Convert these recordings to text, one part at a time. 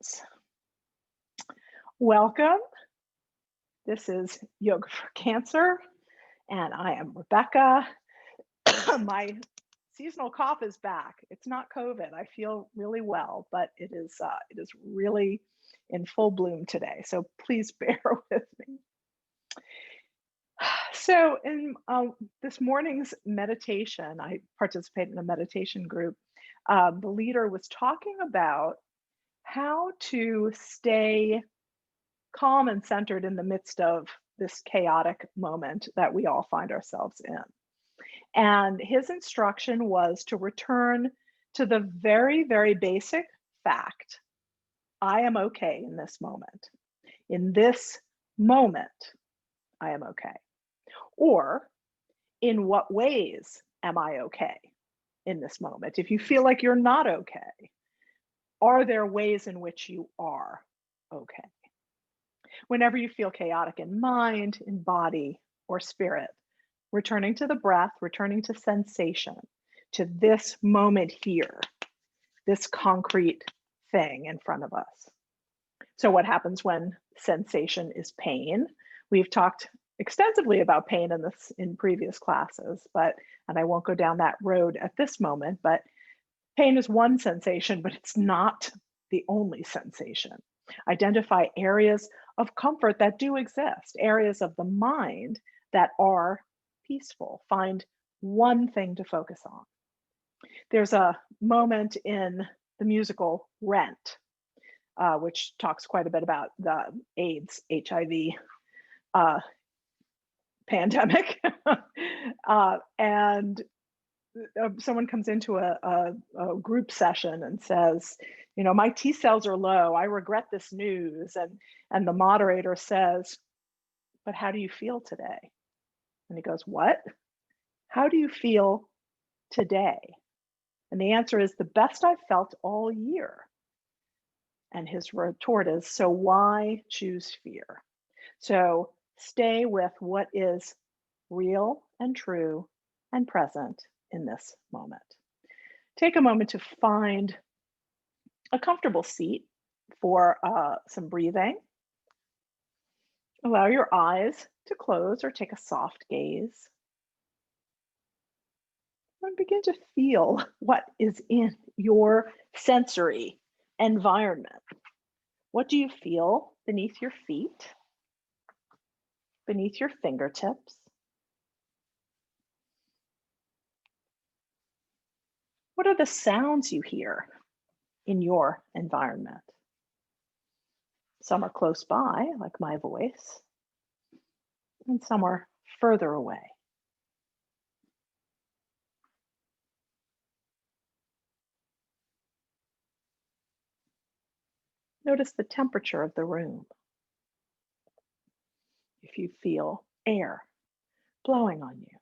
students. Welcome. This is Yoga for Cancer, and I am Rebecca. My seasonal cough is back. It's not COVID. I feel really well, but it is really in full bloom today. So please bear with me. So in this morning's meditation, I participated in a meditation group. The leader was talking about how to stay calm and centered in the midst of this chaotic moment that we all find ourselves in. And his instruction was to return to the very, very basic fact: I am okay in this moment. In this moment, I am okay. Or, in what ways am I okay in this moment? If you feel like you're not okay, are there ways in which you are okay? Whenever you feel chaotic in mind, in body, or spirit, returning to the breath, returning to sensation, to this moment here, this concrete thing in front of us. So what happens when sensation is pain? We've talked extensively about pain in previous classes, and I won't go down that road at this moment, but pain is one sensation, but it's not the only sensation. Identify areas of comfort that do exist, areas of the mind that are peaceful. Find one thing to focus on. There's a moment in the musical Rent, which talks quite a bit about the AIDS, HIV pandemic. And someone comes into a group session and says, you know, my T cells are low. I regret this news. And the moderator says, but how do you feel today? And he goes, what? How do you feel today? And the answer is, the best I've felt all year. And his retort is, so why choose fear? So stay with what is real and true and present in this moment. Take a moment to find a comfortable seat for some breathing. Allow your eyes to close or take a soft gaze. And begin to feel what is in your sensory environment. What do you feel beneath your feet, beneath your fingertips? What are the sounds you hear in your environment? Some are close by, like my voice, and some are further away. Notice the temperature of the room. If you feel air blowing on you,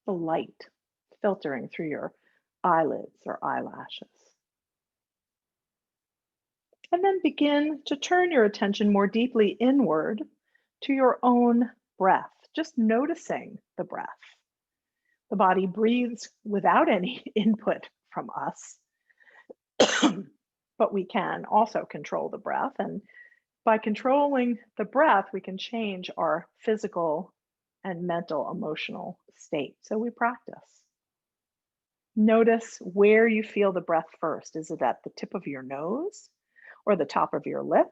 the light filtering through your eyelids or eyelashes. And then begin to turn your attention more deeply inward to your own breath, just noticing the breath. The body breathes without any input from us, but we can also control the breath. And by controlling the breath, we can change our physical and mental, emotional state. So we practice. Notice where you feel the breath first. Is it at the tip of your nose, or the top of your lip,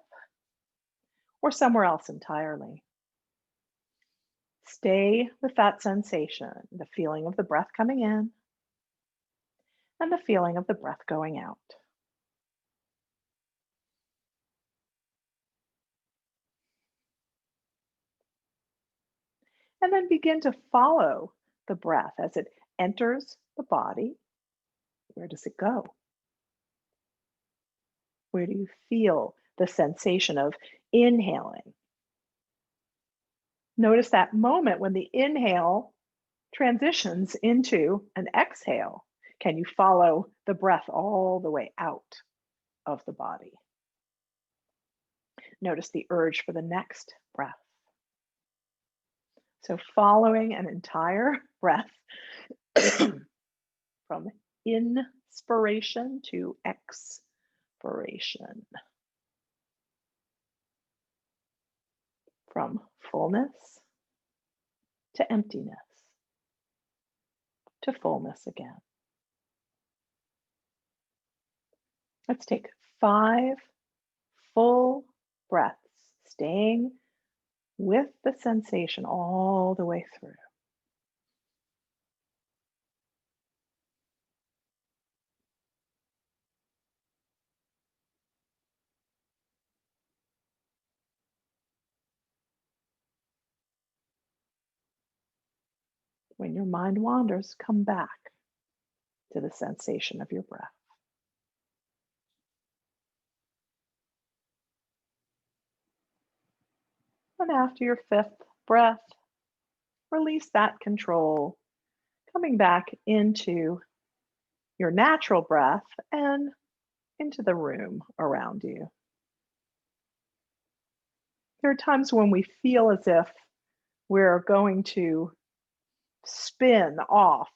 or somewhere else entirely? Stay with that sensation, the feeling of the breath coming in and the feeling of the breath going out. And then begin to follow the breath as it enters the body. Where does it go? Where do you feel the sensation of inhaling? Notice that moment when the inhale transitions into an exhale. Can you follow the breath all the way out of the body? Notice the urge for the next breath. So following an entire breath from inside inspiration to expiration. From fullness to emptiness to fullness again. Let's take 5 full breaths, staying with the sensation all the way through. When your mind wanders, come back to the sensation of your breath. And after your 5th breath, release that control, coming back into your natural breath and into the room around you. There are times when we feel as if we're going to spin off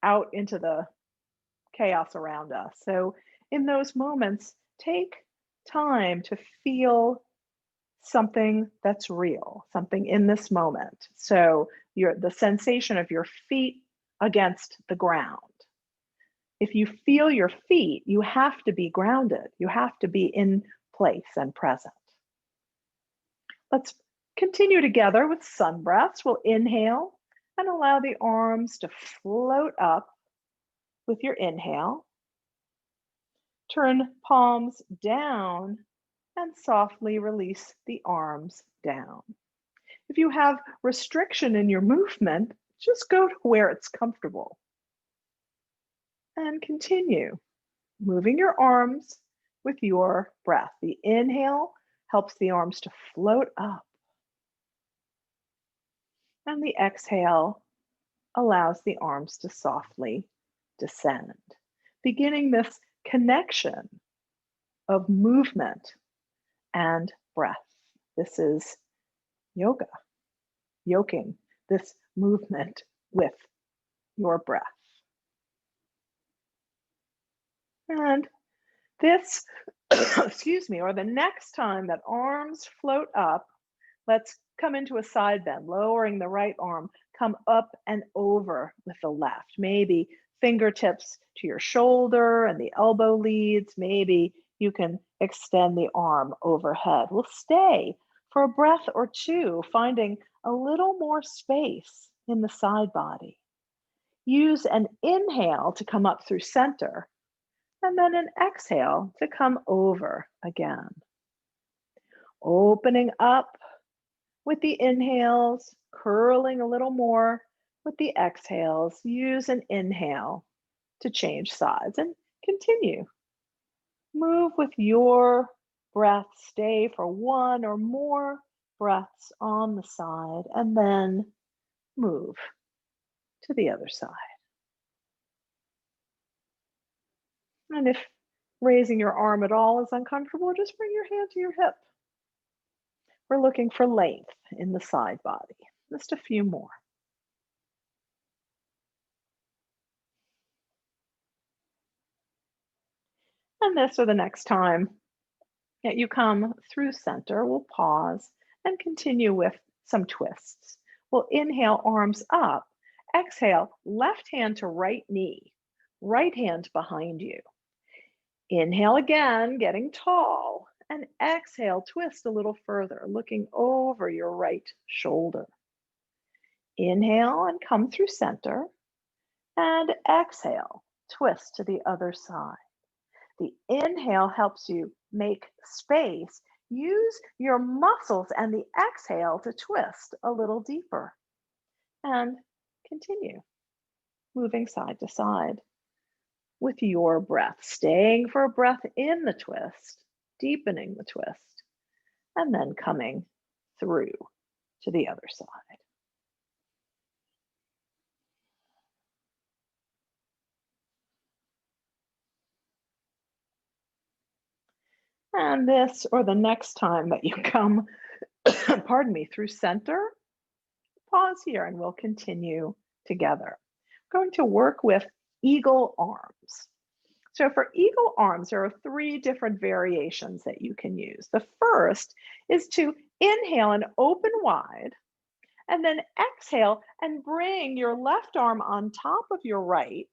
out into the chaos around us. So, in those moments, take time to feel something that's real, something in this moment. So, the sensation of your feet against the ground. If you feel your feet, you have to be grounded. You have to be in place and present. Let's continue together with sun breaths. We'll inhale and allow the arms to float up with your inhale. Turn palms down and softly release the arms down. If you have restriction in your movement, just go to where it's comfortable. And continue moving your arms with your breath. The inhale helps the arms to float up. And the exhale allows the arms to softly descend, beginning this connection of movement and breath. This is yoga, yoking this movement with your breath. And this, excuse me, or the next time that arms float up, let's come into a side bend, lowering the right arm, come up and over with the left. Maybe fingertips to your shoulder and the elbow leads. Maybe you can extend the arm overhead. We'll stay for a breath or two, finding a little more space in the side body. Use an inhale to come up through center, and then an exhale to come over again. Opening up with the inhales, curling a little more with the exhales. Use an inhale to change sides and continue. Move with your breath. Stay for one or more breaths on the side and then move to the other side. And if raising your arm at all is uncomfortable, just bring your hand to your hip. We're looking for length in the side body. Just a few more. And this or the next time that you come through center, we'll pause and continue with some twists. We'll inhale, arms up. Exhale, left hand to right knee, right hand behind you. Inhale again, getting tall. And exhale, twist a little further, looking over your right shoulder. Inhale and come through center. And exhale, twist to the other side. The inhale helps you make space. Use your muscles and the exhale to twist a little deeper. And continue moving side to side with your breath, staying for a breath in the twist, deepening the twist, and then coming through to the other side. And this or the next time that you come, pardon me, through center, pause here and we'll continue together. We're going to work with eagle arms. So for eagle arms, there are 3 different variations that you can use. The first is to inhale and open wide, and then exhale and bring your left arm on top of your right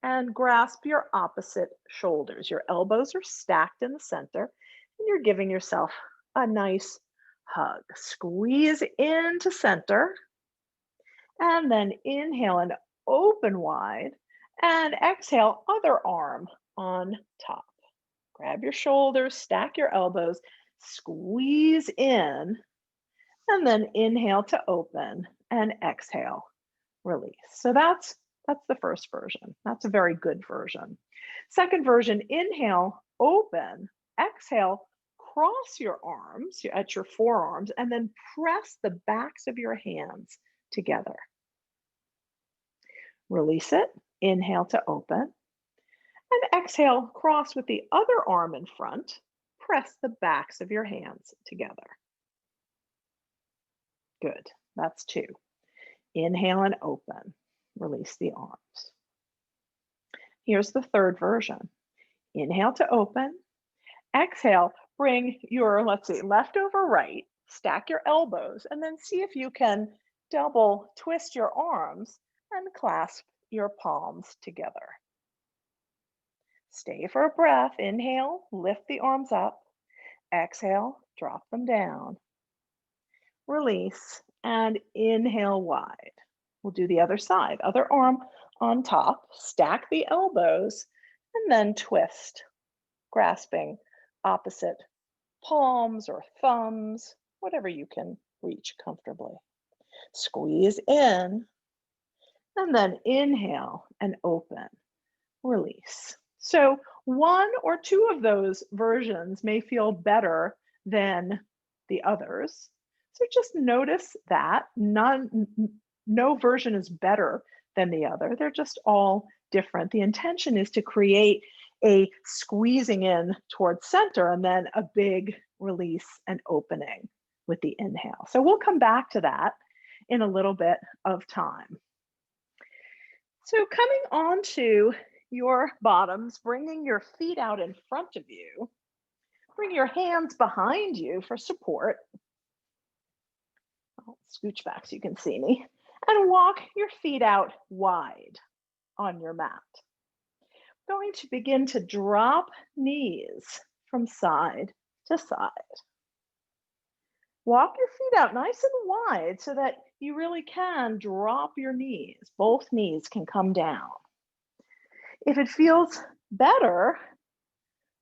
and grasp your opposite shoulders. Your elbows are stacked in the center, and you're giving yourself a nice hug. Squeeze into center, and then inhale and open wide, and exhale, other arm on top. Grab your shoulders, stack your elbows, squeeze in, and then inhale to open, and exhale, release. So that's the first version. That's a very good version. Second version, inhale, open, exhale, cross your arms at your forearms, and then press the backs of your hands together. Release it, inhale to open, and exhale, cross with the other arm in front, press the backs of your hands together. Good, that's 2. Inhale and open, release the arms. Here's the third version. Inhale to open, exhale, bring your, left over right, stack your elbows, and then see if you can double twist your arms and clasp your palms together. Stay for a breath. Inhale, lift the arms up. Exhale, drop them down. Release, and inhale wide. We'll do the other side. Other arm on top, stack the elbows, and then twist, grasping opposite palms or thumbs, whatever you can reach comfortably. Squeeze in, and then inhale and open, release. So 1 or 2 of those versions may feel better than the others. So just notice that no version is better than the other. They're just all different. The intention is to create a squeezing in towards center and then a big release and opening with the inhale. So we'll come back to that in a little bit of time. So coming on to your bottoms, bringing your feet out in front of you, bring your hands behind you for support. I'll scooch back so you can see me, and walk your feet out wide on your mat. Going to begin to drop knees from side to side. Walk your feet out nice and wide so that you really can drop your knees. Both knees can come down. If it feels better,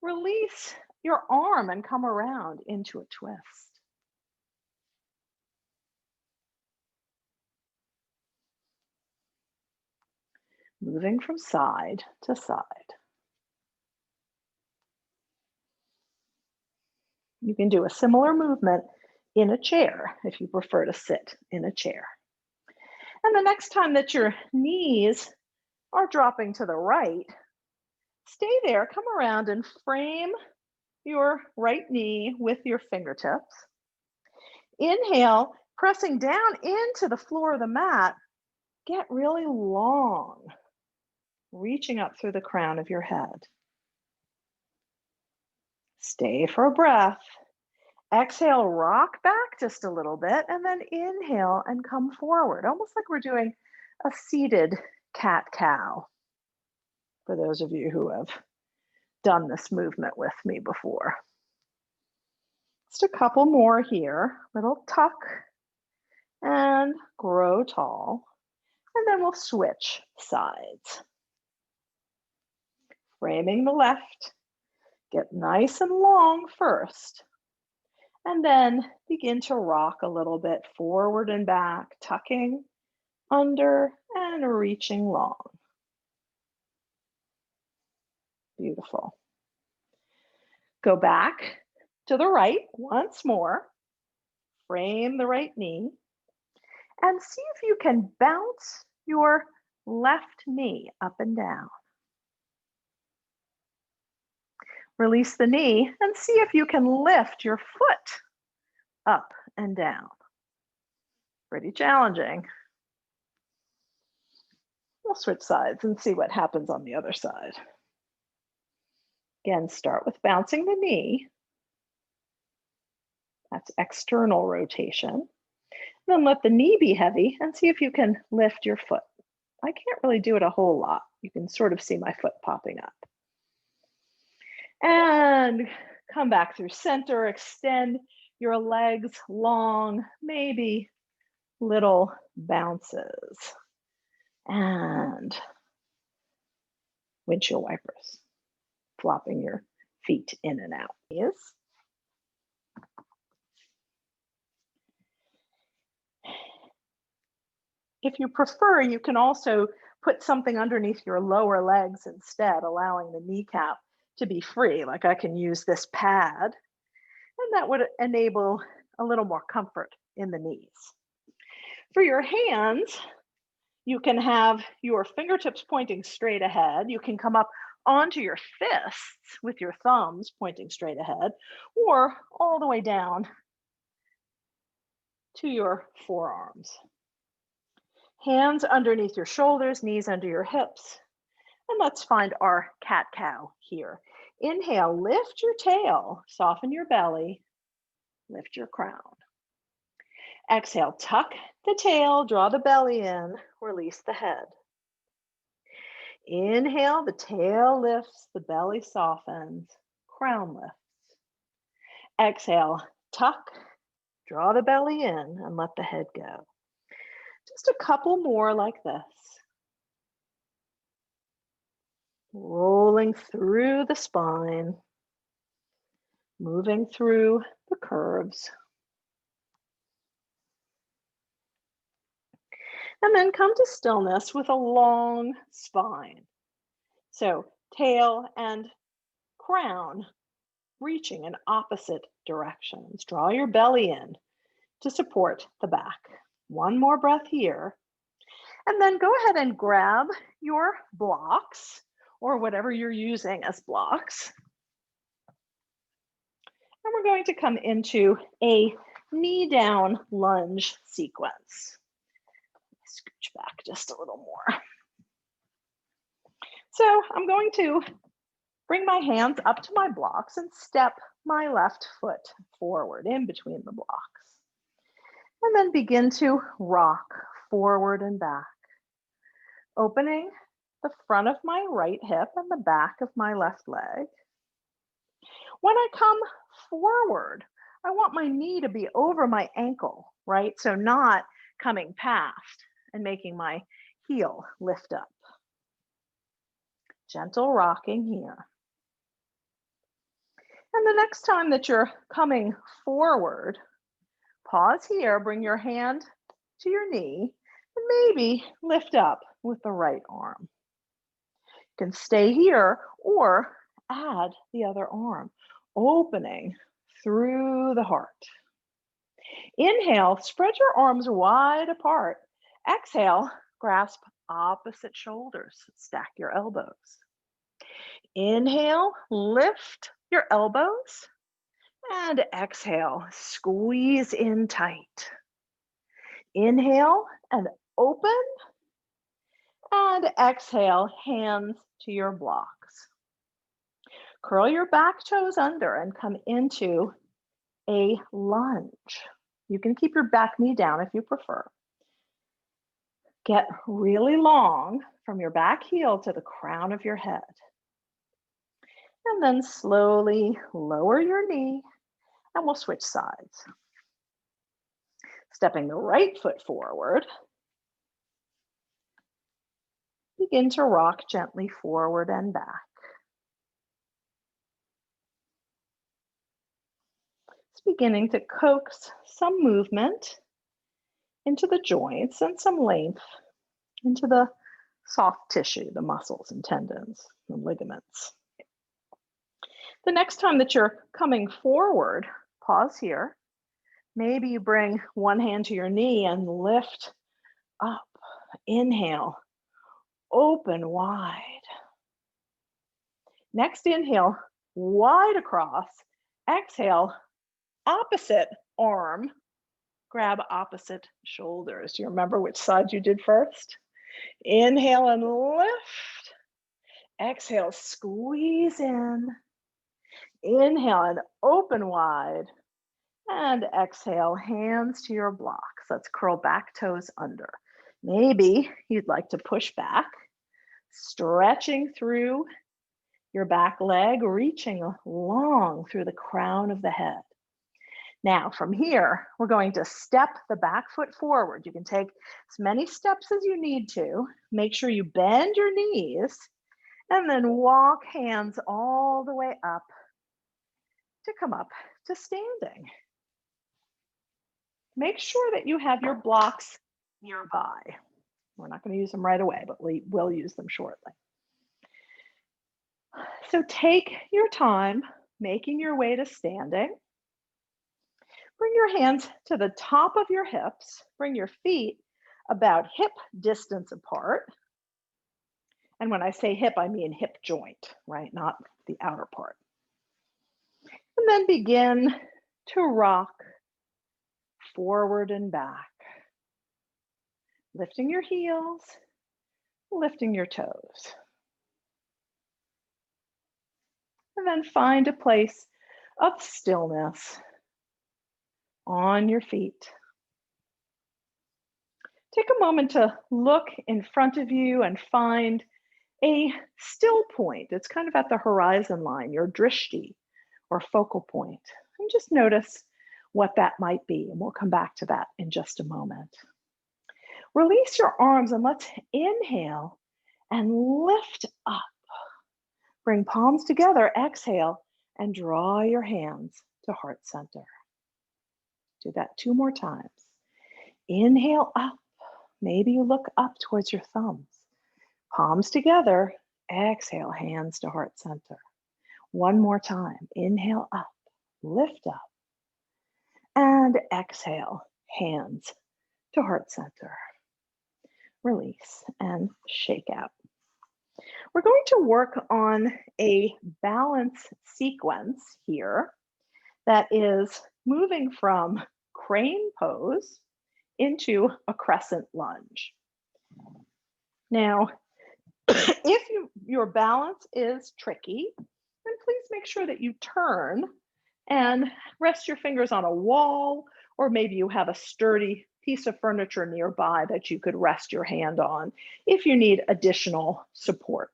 release your arm and come around into a twist. Moving from side to side. You can do a similar movement in a chair if you prefer to sit in a chair. And the next time that your knees are dropping to the right, stay there, come around and frame your right knee with your fingertips. Inhale, pressing down into the floor of the mat, get really long, reaching up through the crown of your head. Stay for a breath. Exhale, rock back just a little bit, and then inhale and come forward, almost like we're doing a seated cat-cow, for those of you who have done this movement with me before. Just a couple more here. Little tuck and grow tall, and then we'll switch sides. Framing the left, get nice and long first. And then begin to rock a little bit forward and back, tucking under and reaching long. Beautiful. Go back to the right once more. Frame the right knee. And see if you can bounce your left knee up and down. Release the knee and see if you can lift your foot up and down. Pretty challenging. We'll switch sides and see what happens on the other side. Again, start with bouncing the knee. That's external rotation. Then let the knee be heavy and see if you can lift your foot. I can't really do it a whole lot. You can sort of see my foot popping up. And come back through center, extend your legs long, maybe little bounces. And windshield wipers, flopping your feet in and out. Yes. If you prefer, you can also put something underneath your lower legs instead, allowing the kneecap to be free. Like I can use this pad, and that would enable a little more comfort in the knees. For your hands, you can have your fingertips pointing straight ahead. You can come up onto your fists with your thumbs pointing straight ahead, or all the way down to your forearms. Hands underneath your shoulders, knees under your hips. And let's find our cat-cow here. Inhale, lift your tail, soften your belly, lift your crown. Exhale, tuck the tail, draw the belly in, release the head. Inhale, the tail lifts, the belly softens, crown lifts. Exhale, tuck, draw the belly in, and let the head go. Just a couple more like this. Rolling through the spine, moving through the curves. And then come to stillness with a long spine. So tail and crown reaching in opposite directions. Draw your belly in to support the back. One more breath here. And then go ahead and grab your blocks or whatever you're using as blocks. And we're going to come into a knee down lunge sequence. Scooch back just a little more. So I'm going to bring my hands up to my blocks and step my left foot forward in between the blocks. And then begin to rock forward and back, opening the front of my right hip and the back of my left leg. When I come forward, I want my knee to be over my ankle, right? So not coming past and making my heel lift up. Gentle rocking here. And the next time that you're coming forward, pause here, bring your hand to your knee, and maybe lift up with the right arm. You can stay here or add the other arm, opening through the heart. Inhale, spread your arms wide apart. Exhale, grasp opposite shoulders, stack your elbows. Inhale, lift your elbows, and exhale, squeeze in tight. Inhale and open, and exhale, hands to your blocks. Curl your back toes under and come into a lunge. You can keep your back knee down if you prefer. Get really long from your back heel to the crown of your head. And then slowly lower your knee, and we'll switch sides. Stepping the right foot forward. Begin to rock gently forward and back. It's beginning to coax some movement into the joints and some length into the soft tissue, the muscles and tendons and ligaments. The next time that you're coming forward, pause here. Maybe you bring one hand to your knee and lift up. Inhale, open wide. Next inhale, wide across. Exhale, opposite arm. Grab opposite shoulders. Do you remember which side you did first? Inhale and lift. Exhale, squeeze in. Inhale and open wide. And exhale, hands to your blocks. Let's curl back toes under. Maybe you'd like to push back, stretching through your back leg, reaching long through the crown of the head. Now from here, we're going to step the back foot forward. You can take as many steps as you need to. Make sure you bend your knees and then walk hands all the way up to come up to standing. Make sure that you have your blocks nearby. We're not going to use them right away, but we will use them shortly. So take your time making your way to standing. Bring your hands to the top of your hips. Bring your feet about hip distance apart. And when I say hip, I mean hip joint, right? Not the outer part. And then begin to rock forward and back, lifting your heels, lifting your toes. And then find a place of stillness on your feet. Take a moment to look in front of you and find a still point. It's kind of at the horizon line, your drishti or focal point. And just notice what that might be. And we'll come back to that in just a moment. Release your arms and let's inhale and lift up. Bring palms together, exhale, and draw your hands to heart center. Do that 2 more times. Inhale up. Maybe you look up towards your thumbs. Palms together, exhale, hands to heart center. 1 more time. Inhale up, lift up, and exhale, hands to heart center. Release and shake out. We're going to work on a balance sequence here that is moving from crane pose into a crescent lunge. Now, if your balance is tricky, then please make sure that you turn and rest your fingers on a wall, or maybe you have a sturdy piece of furniture nearby that you could rest your hand on if you need additional support.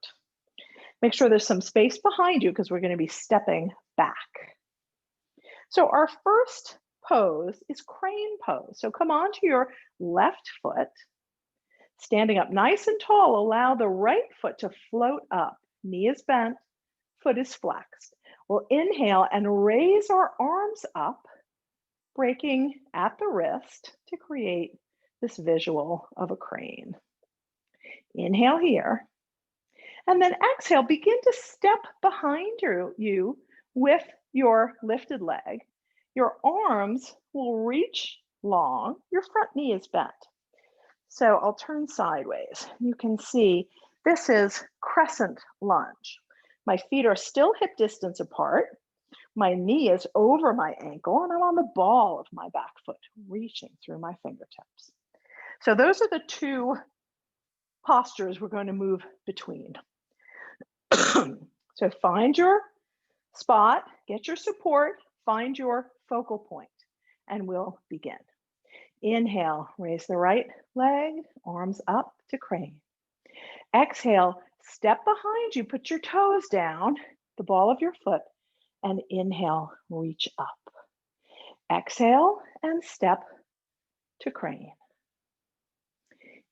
Make sure there's some space behind you because we're going to be stepping back. So our first pose is crane pose. So come onto your left foot, standing up nice and tall. Allow the right foot to float up. Knee is bent, foot is flexed. We'll inhale and raise our arms up, breaking at the wrist to create this visual of a crane. Inhale here. And then exhale, begin to step behind you with your lifted leg. Your arms will reach long. Your front knee is bent. So I'll turn sideways. You can see this is crescent lunge. My feet are still hip distance apart. My knee is over my ankle and I'm on the ball of my back foot, reaching through my fingertips. So those are the 2 postures we're going to move between. So find your spot, get your support, find your focal point, and we'll begin. Inhale, raise the right leg, arms up to crane. Exhale, step behind you, put your toes down, the ball of your foot, and inhale, reach up. Exhale and step to crane.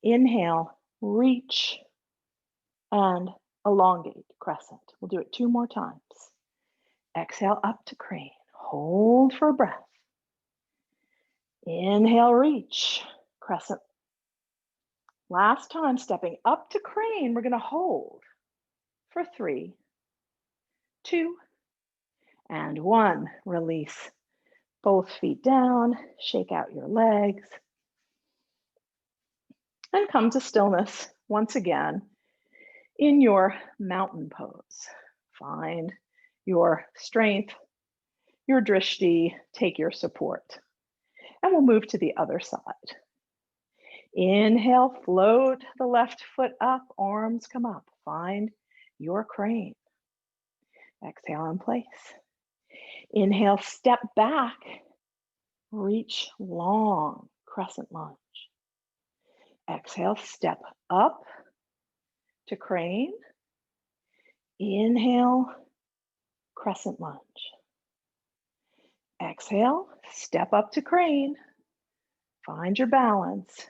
Inhale, reach, and elongate crescent. We'll do it 2 more times. Exhale up to crane. Hold for breath. Inhale, reach, crescent. Last time, stepping up to crane, we're going to hold for 3, 2, and 1. Release both feet down, shake out your legs, and come to stillness once again in your mountain pose. Find your strength, your drishti, take your support. And we'll move to the other side. Inhale, float the left foot up, arms come up. Find your crane. Exhale in place. Inhale, step back, reach long, crescent lunge. Exhale, step up to crane. Inhale, crescent lunge. Exhale, step up to crane. Find your balance.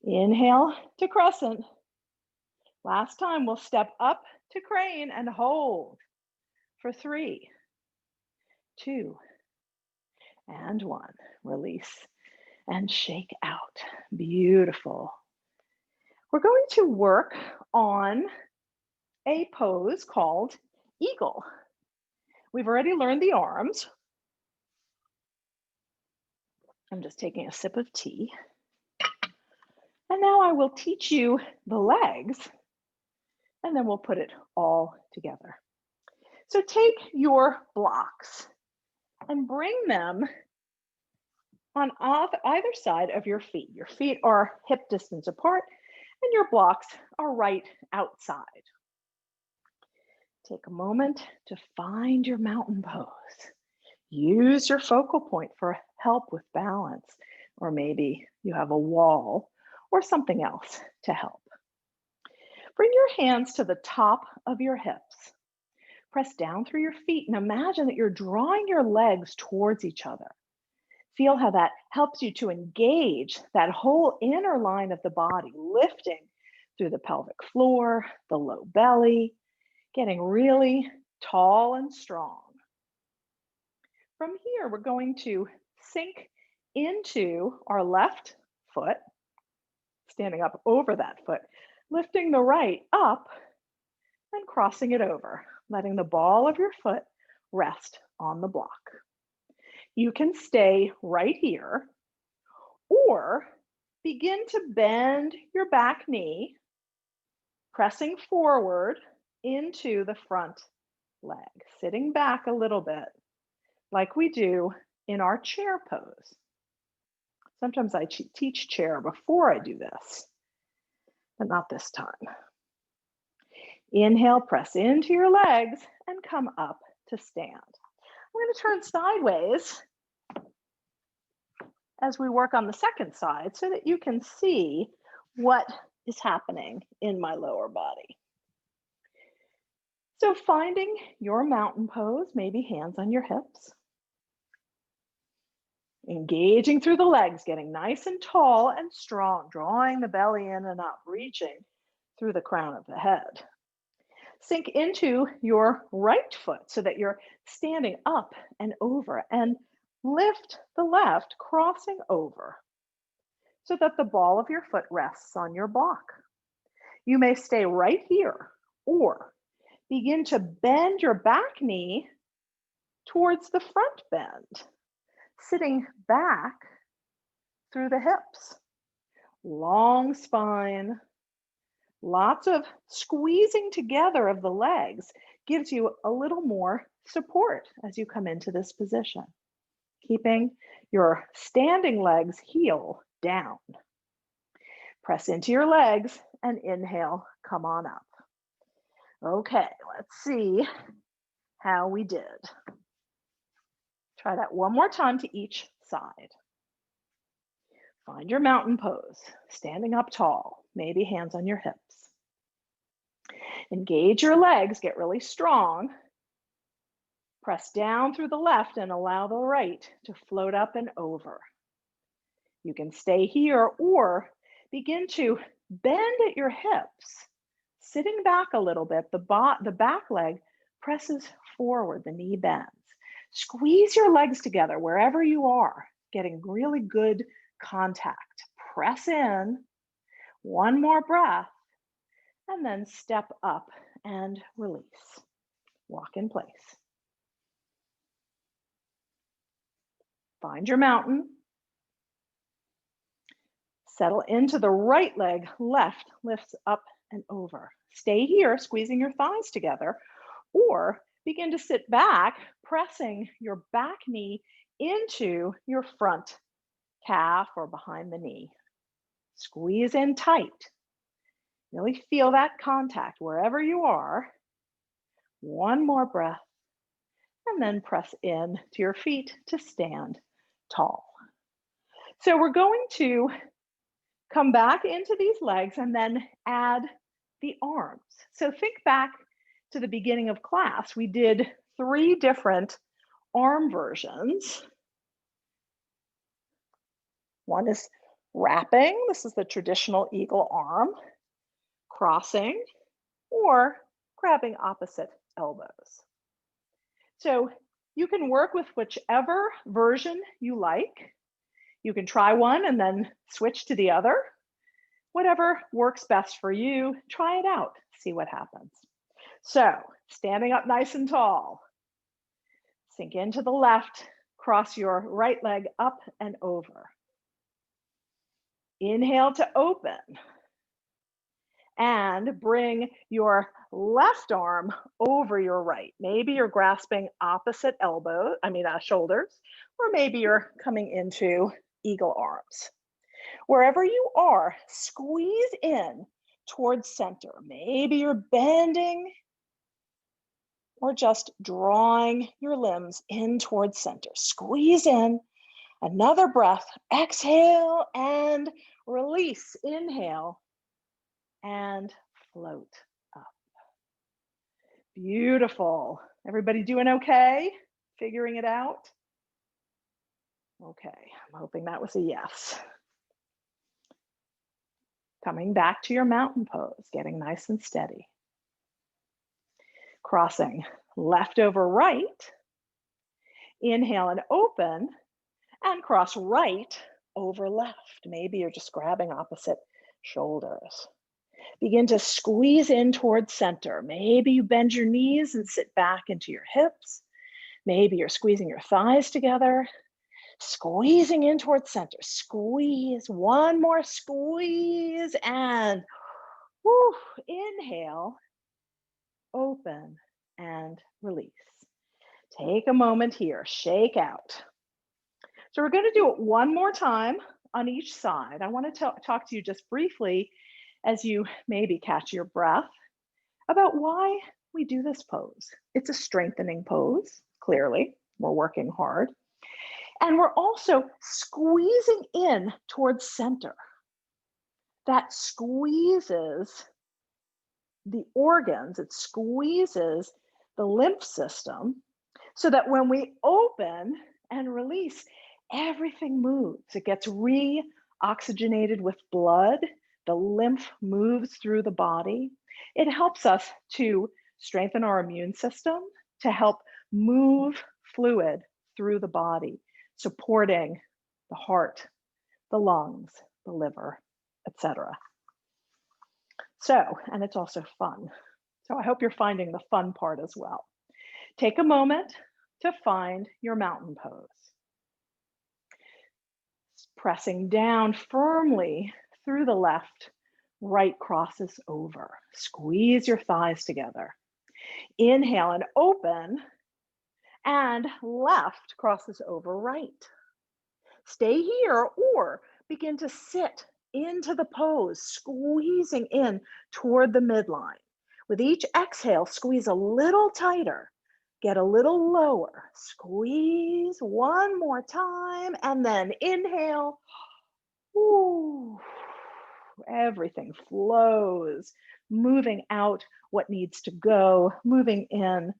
Inhale to crescent. Last time, we'll step up to crane and hold for 3, 2, and 1. Release and shake out. Beautiful. We're going to work on a pose called eagle. We've already learned the arms. I'm just taking a sip of tea. And now I will teach you the legs, and then we'll put it all together. So take your blocks and bring them on either side of your feet. Your feet are hip distance apart, and your blocks are right outside. Take a moment to find your mountain pose. Use your focal point for help with balance, or maybe you have a wall or something else to help. Bring your hands to the top of your hips. Press down through your feet and imagine that you're drawing your legs towards each other. Feel how that helps you to engage that whole inner line of the body, lifting through the pelvic floor, the low belly, getting really tall and strong. From here, we're going to sink into our left foot, standing up over that foot, lifting the right up and crossing it over, letting the ball of your foot rest on the block. You can stay right here or begin to bend your back knee, pressing forward into the front leg, sitting back a little bit like we do in our chair pose. Sometimes I teach chair before I do this, but not this time. Inhale, press into your legs and come up to stand. I'm going to turn sideways as we work on the second side so that you can see what is happening in my lower body. So finding your mountain pose, maybe hands on your hips. Engaging through the legs, getting nice and tall and strong, drawing the belly in and up, reaching through the crown of the head. Sink into your right foot so that you're standing up and over, and lift the left, crossing over so that the ball of your foot rests on your block. You may stay right here or begin to bend your back knee towards the front bend, sitting back through the hips. Long spine, lots of squeezing together of the legs gives you a little more support as you come into this position. Keeping your standing legs heel down. Press into your legs and inhale, come on up. Okay, let's see how we did. Try that one more time to each side. Find your mountain pose, standing up tall, maybe hands on your hips. Engage your legs, get really strong. Press down through the left and allow the right to float up and over. You can stay here or begin to bend at your hips, sitting back a little bit. The back leg presses forward, the knee bends. Squeeze your legs together wherever you are, getting really good contact. Press in, one more breath, and then step up and release. Walk in place. Find your mountain. Settle into the right leg, left lifts up and over. Stay here, squeezing your thighs together, or begin to sit back, pressing your back knee into your front calf or behind the knee. Squeeze in tight. Really feel that contact wherever you are. One more breath, and then press in to your feet to stand tall. So we're going to come back into these legs and then add the arms. So think back to the beginning of class. We did 3 different arm versions. One is wrapping. This is the traditional eagle arm. Crossing, or grabbing opposite elbows. So you can work with whichever version you like. You can try one and then switch to the other. Whatever works best for you, try it out, see what happens. So standing up nice and tall. Sink into the left, cross your right leg up and over. Inhale to open. And bring your left arm over your right. Maybe you're grasping opposite shoulders, or maybe you're coming into eagle arms. Wherever you are, squeeze in towards center. Maybe you're bending or just drawing your limbs in towards center. Squeeze in, another breath, exhale and release. Inhale and float up. Beautiful. Everybody doing okay? Figuring it out? Okay, I'm hoping that was a yes. Coming back to your mountain pose, getting nice and steady. Crossing left over right. Inhale and open, and cross right over left. Maybe you're just grabbing opposite shoulders. Begin to squeeze in towards center. Maybe you bend your knees and sit back into your hips. Maybe you're squeezing your thighs together. Squeezing in towards center. Squeeze, one more squeeze, and whew, inhale, open, and release. Take a moment here, shake out. So we're going to do it one more time on each side. I want to talk to you just briefly as you maybe catch your breath about why we do this pose. It's a strengthening pose, clearly. We're working hard. And we're also squeezing in towards center. That squeezes the organs, it squeezes the lymph system so that when we open and release, everything moves. It gets re-oxygenated with blood. The lymph moves through the body. It helps us to strengthen our immune system, to help move fluid through the body, supporting the heart, the lungs, the liver, etc. So, and it's also fun. So I hope you're finding the fun part as well. Take a moment to find your mountain pose. Pressing down firmly through the left, right crosses over. Squeeze your thighs together. Inhale and open, and left crosses over right. Stay here or begin to sit into the pose, squeezing in toward the midline. With each exhale, squeeze a little tighter, get a little lower. Squeeze one more time, and then inhale. Ooh, everything flows, moving out what needs to go, moving in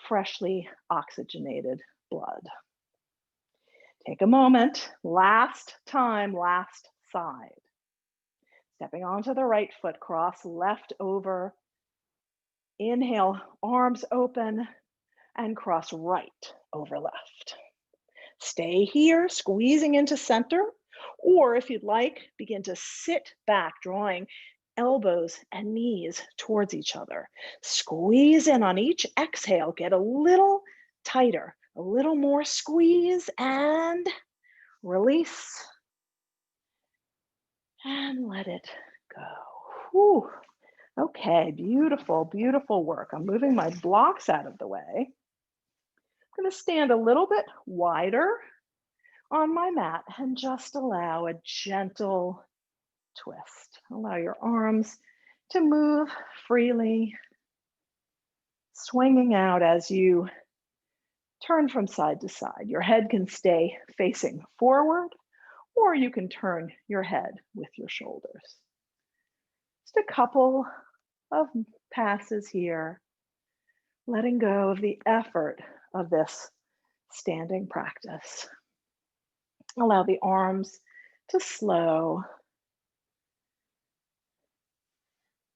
freshly oxygenated blood. Take a moment, last time, last side. Stepping onto the right foot, cross left over. Inhale, arms open, and cross right over left. Stay here, squeezing into center, or if you'd like, begin to sit back, drawing elbows and knees towards each other. Squeeze in on each exhale, get a little tighter, a little more squeeze, and release. And let it go. Whew. Okay, beautiful, beautiful work. I'm moving my blocks out of the way. I'm going to stand a little bit wider on my mat and just allow a gentle twist. Allow your arms to move freely, swinging out as you turn from side to side. Your head can stay facing forward, or you can turn your head with your shoulders. Just a couple of passes here, letting go of the effort of this standing practice. Allow the arms to slow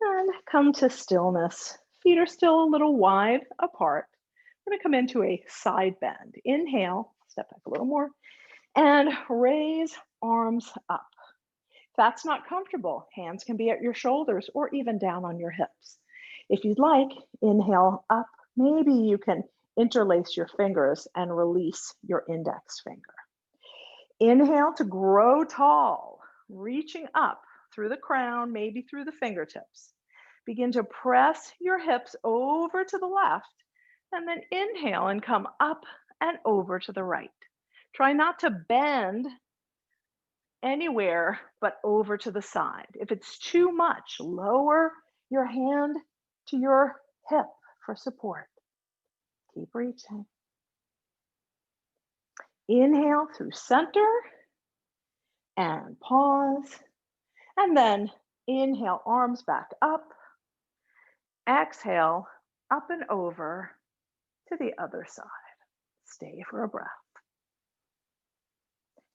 and come to stillness. Feet are still a little wide apart. We're going to come into a side bend. Inhale, step back a little more, and raise arms up. If that's not comfortable, hands can be at your shoulders or even down on your hips. If you'd like, inhale up. Maybe you can interlace your fingers and release your index finger. Inhale to grow tall, reaching up through the crown, maybe through the fingertips. Begin to press your hips over to the left, and then inhale and come up and over to the right. Try not to bend anywhere but over to the side. If it's too much, lower your hand to your hip for support. Keep reaching. Inhale through center and pause. And then inhale, arms back up. Exhale, up and over to the other side. Stay for a breath.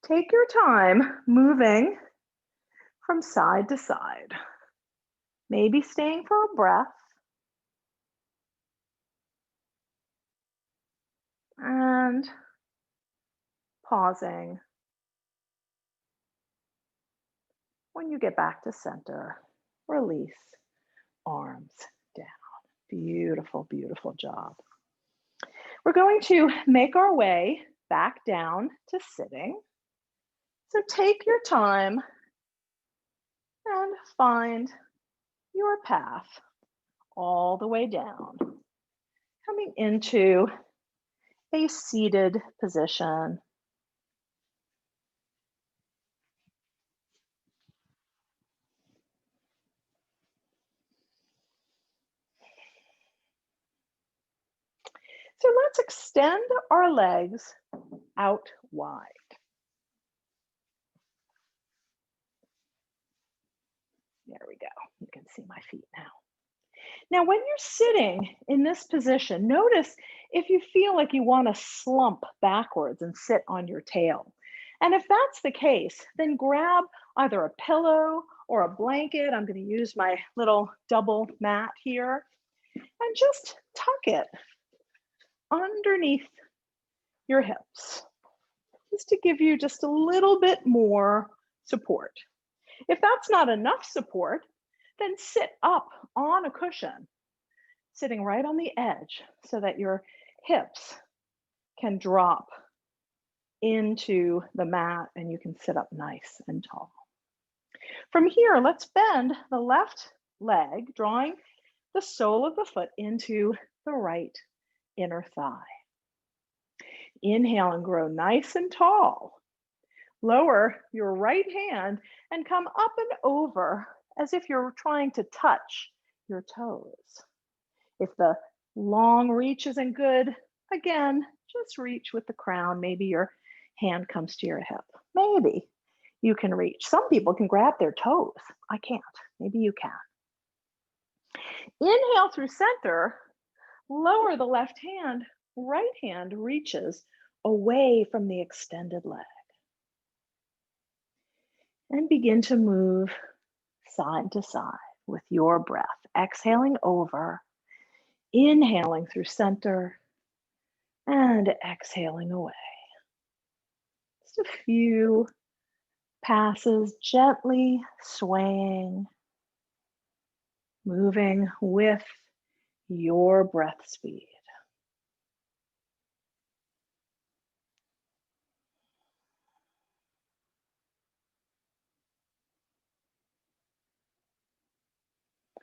Take your time moving from side to side. Maybe staying for a breath. And pausing when you get back to center. Release arms down. Beautiful, beautiful job. We're going to make our way back down to sitting. So take your time and find your path all the way down, coming into a seated position. So let's extend our legs out wide. There we go. You can see my feet now. Now, when you're sitting in this position, notice if you feel like you want to slump backwards and sit on your tail. And if that's the case, then grab either a pillow or a blanket. I'm going to use my little double mat here and just tuck it underneath your hips, just to give you just a little bit more support. If that's not enough support, then sit up on a cushion, sitting right on the edge so that your hips can drop into the mat and you can sit up nice and tall. From here, let's bend the left leg, drawing the sole of the foot into the right inner thigh. Inhale and grow nice and tall. Lower your right hand and come up and over as if you're trying to touch your toes. If the long reach isn't good, again, just reach with the crown. Maybe your hand comes to your hip. Maybe you can reach. Some people can grab their toes. I can't. Maybe you can. Inhale through center. Lower the left hand. Right hand reaches away from the extended leg. And begin to move side to side with your breath. Exhaling over, inhaling through center, and exhaling away. Just a few passes, gently swaying, moving with your breath speed.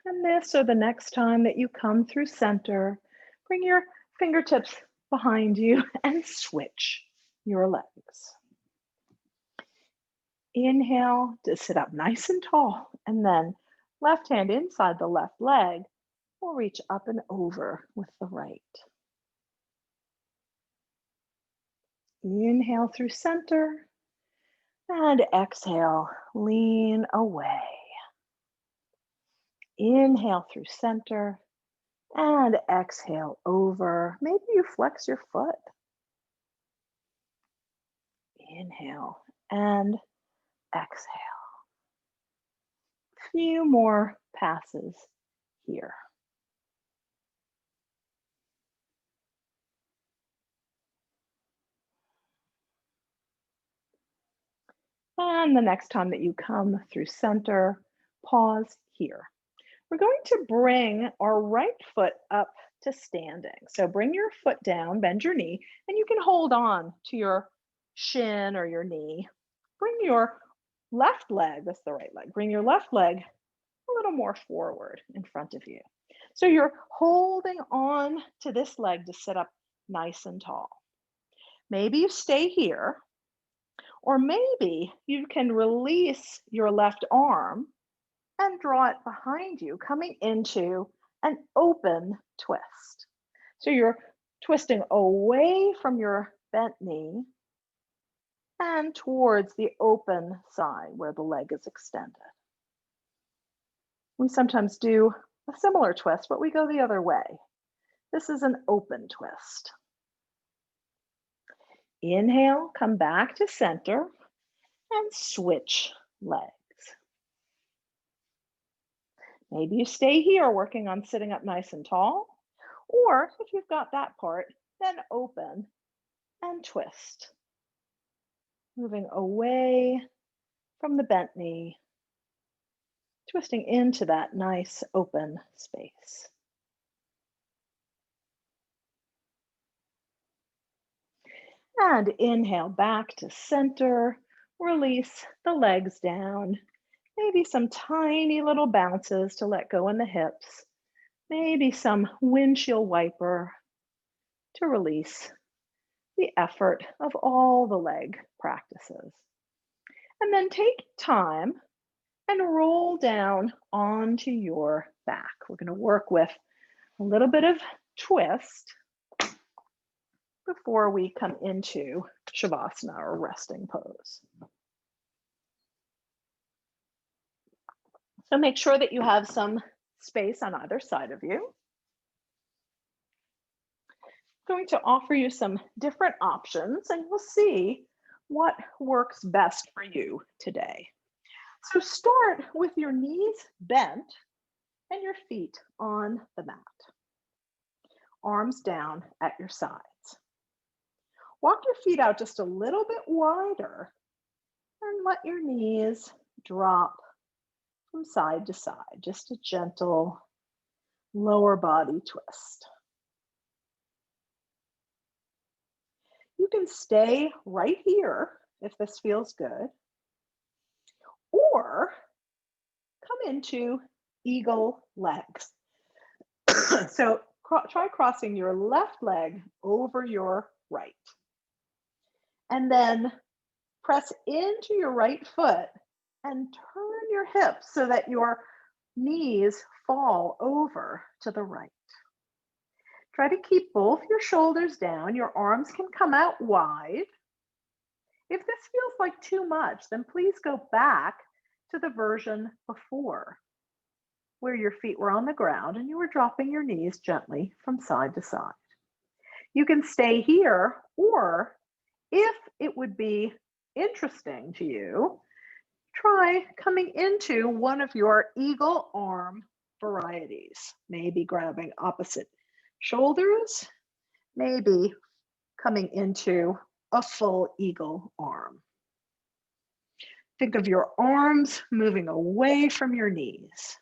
And this or the next time that you come through center, bring your fingertips behind you and switch your legs. Inhale to sit up nice and tall, and then left hand inside the left leg will reach up and over with the right. Inhale through center and exhale, lean away. Inhale through center and exhale over. Maybe you flex your foot. Inhale and exhale. Few more passes here. And the next time that you come through center, pause here. We're going to bring our right foot up to standing. So bring your foot down, bend your knee, and you can hold on to your shin or your knee. Bring your left leg, that's the right leg, bring your left leg a little more forward in front of you. So you're holding on to this leg to sit up nice and tall. Maybe you stay here, or maybe you can release your left arm and draw it behind you, coming into an open twist. So you're twisting away from your bent knee and towards the open side where the leg is extended. We sometimes do a similar twist, but we go the other way. This is an open twist. Inhale, come back to center and switch legs. Maybe you stay here working on sitting up nice and tall, or if you've got that part, then open and twist. Moving away from the bent knee, twisting into that nice open space. And inhale back to center, release the legs down, maybe some tiny little bounces to let go in the hips, maybe some windshield wiper to release the effort of all the leg practices. And then take time and roll down onto your back. We're going to work with a little bit of twist before we come into Shavasana or resting pose. So make sure that you have some space on either side of you. I'm going to offer you some different options and we'll see what works best for you today. So start with your knees bent and your feet on the mat. Arms down at your sides. Walk your feet out just a little bit wider and let your knees drop from side to side. Just a gentle lower body twist. You can stay right here if this feels good, or come into eagle legs. So try crossing your left leg over your right. And then press into your right foot and turn your hips so that your knees fall over to the right. Try to keep both your shoulders down. Your arms can come out wide. If this feels like too much, then please go back to the version before, where your feet were on the ground and you were dropping your knees gently from side to side. You can stay here, or if it would be interesting to you, try coming into one of your eagle arm varieties. Maybe grabbing opposite shoulders, maybe coming into a full eagle arm. Think of your arms moving away from your knees.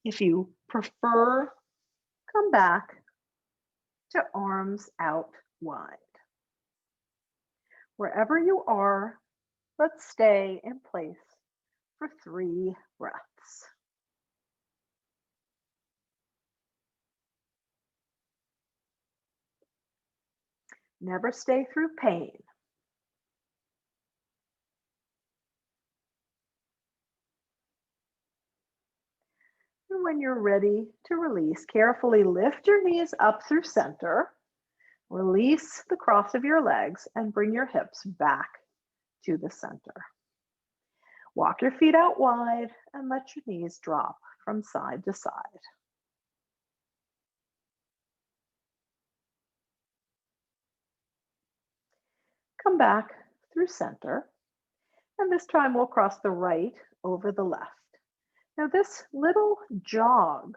If you prefer, come back to arms out wide. Wherever you are, let's stay in place for 3 breaths. Never stay through pain. when you're ready to release, carefully lift your knees up through center, release the cross of your legs, and bring your hips back to the center. Walk your feet out wide and let your knees drop from side to side. Come back through center, and this time we'll cross the right over the left. Now this little jog,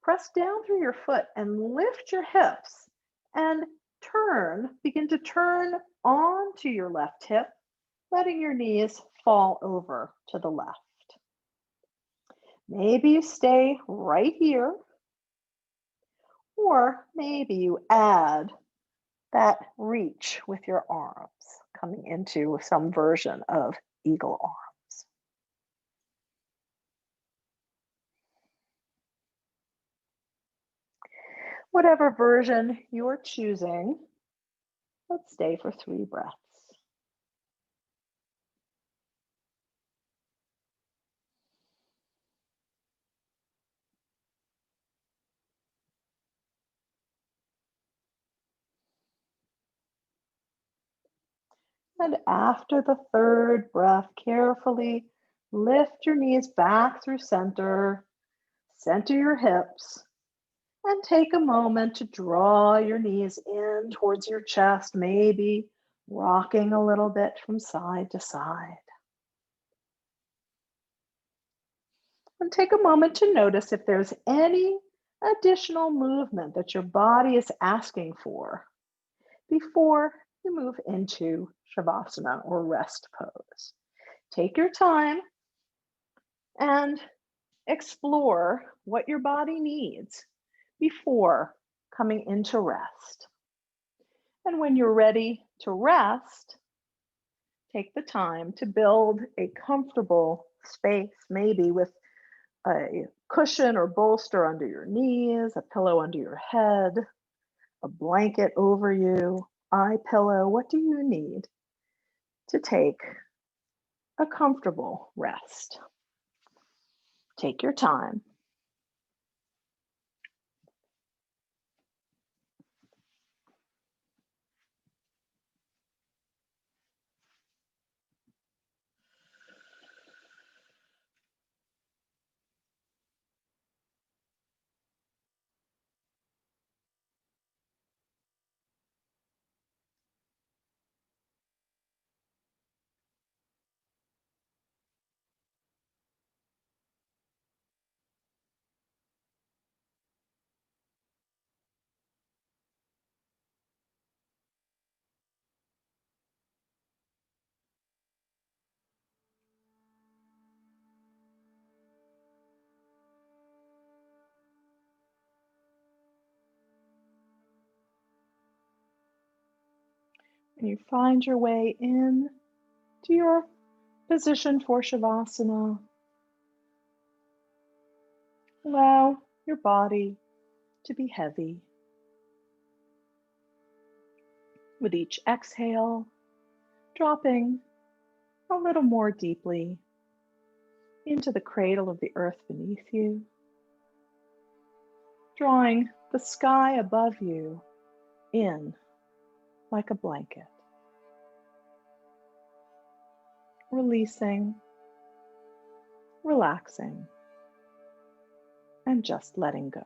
press down through your foot and lift your hips and begin to turn onto your left hip, letting your knees fall over to the left. Maybe you stay right here, or maybe you add that reach with your arms, coming into some version of eagle arms. Whatever version you're choosing, let's stay for 3 breaths. And after the 3rd breath, carefully lift your knees back through center, center your hips, and take a moment to draw your knees in towards your chest, maybe rocking a little bit from side to side. And take a moment to notice if there's any additional movement that your body is asking for before you move into Shavasana or rest pose. Take your time and explore what your body needs before coming into rest. And when you're ready to rest, take the time to build a comfortable space, maybe with a cushion or bolster under your knees, a pillow under your head, a blanket over you, eye pillow. What do you need to take a comfortable rest? Take your time. And you find your way in to your position for Shavasana. Allow your body to be heavy. With each exhale, dropping a little more deeply into the cradle of the earth beneath you, drawing the sky above you in like a blanket. Releasing, relaxing, and just letting go.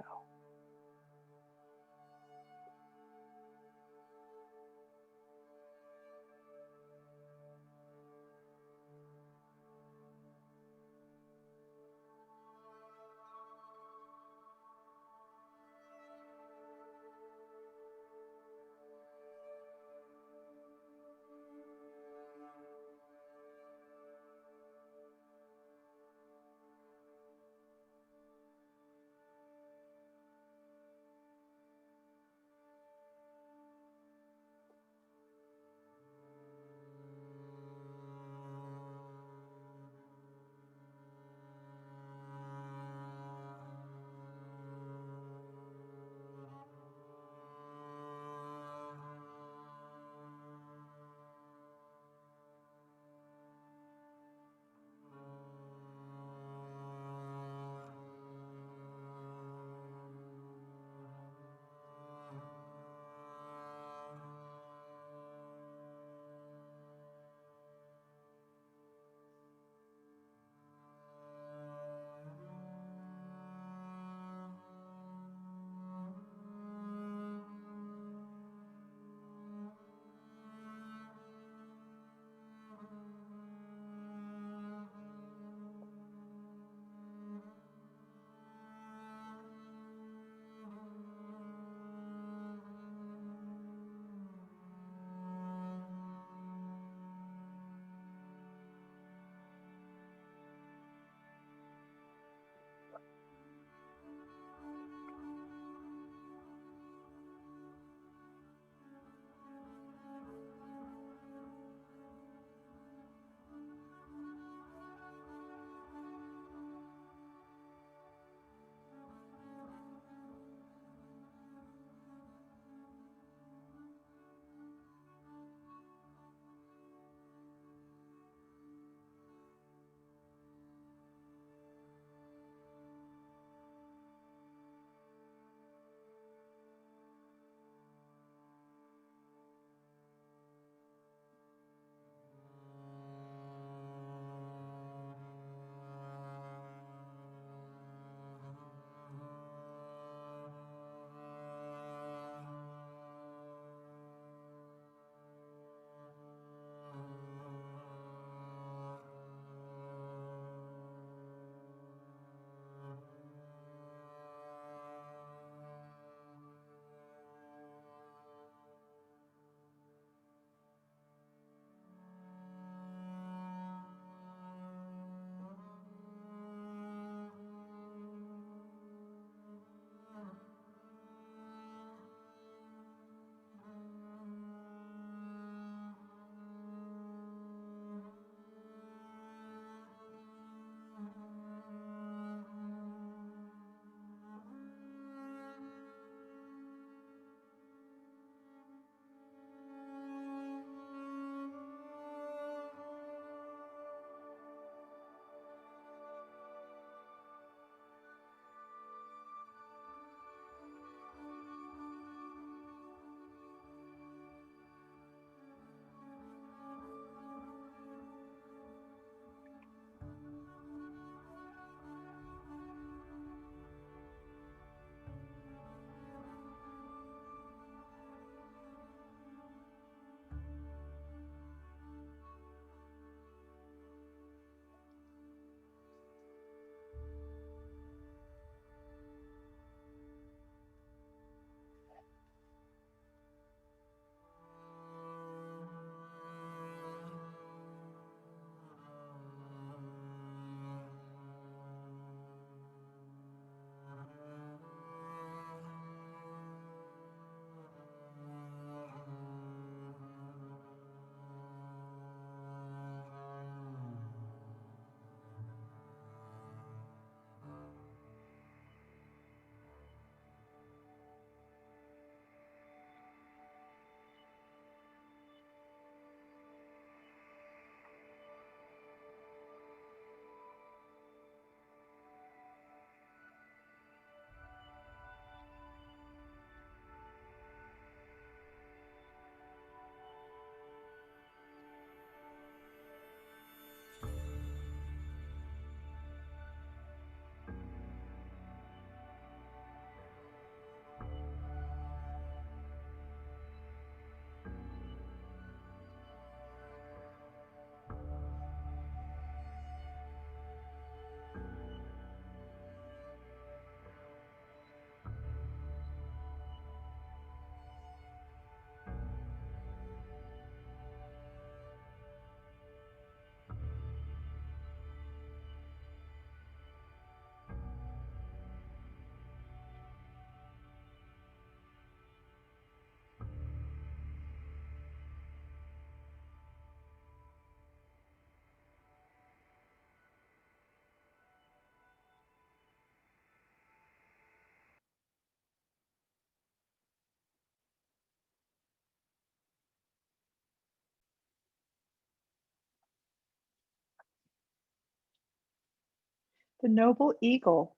The noble eagle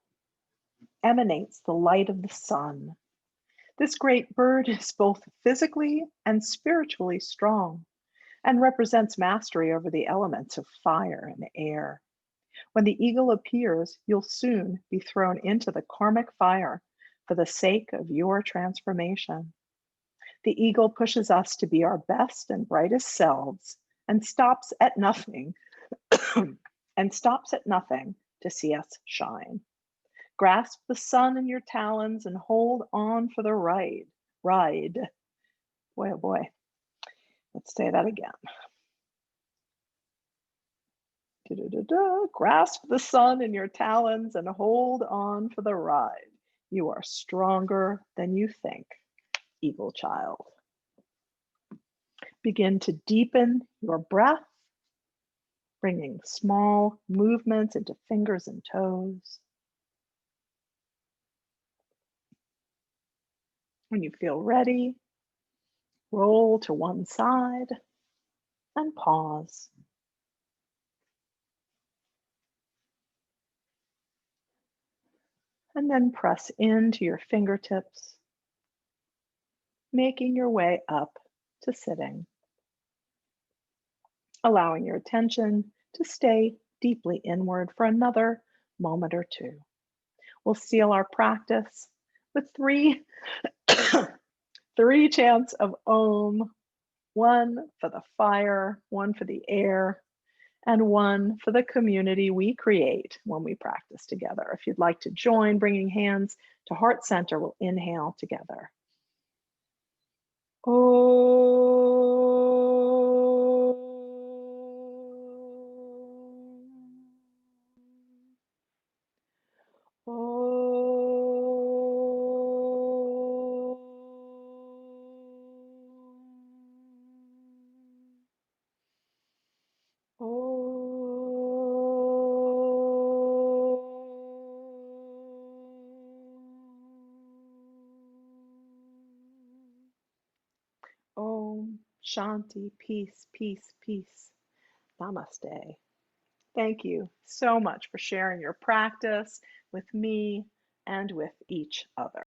emanates the light of the sun. This great bird is both physically and spiritually strong and represents mastery over the elements of fire and air. When the eagle appears, you'll soon be thrown into the karmic fire for the sake of your transformation. The eagle pushes us to be our best and brightest selves and stops at nothing to see us shine. Grasp the sun in your talons and hold on for the ride. Ride. Boy, oh boy. Let's say that again. Grasp the sun in your talons and hold on for the ride. You are stronger than you think, eagle child. Begin to deepen your breath, bringing small movements into fingers and toes. When you feel ready, roll to one side and pause. And then press into your fingertips, making your way up to sitting, allowing your attention to stay deeply inward for another moment or two. We'll seal our practice with three chants of Om, one for the fire, one for the air, and one for the community we create when we practice together. If you'd like to join, bringing hands to heart center, we'll inhale together. Om Shanti, peace, peace, peace. Namaste. Thank you so much for sharing your practice with me and with each other.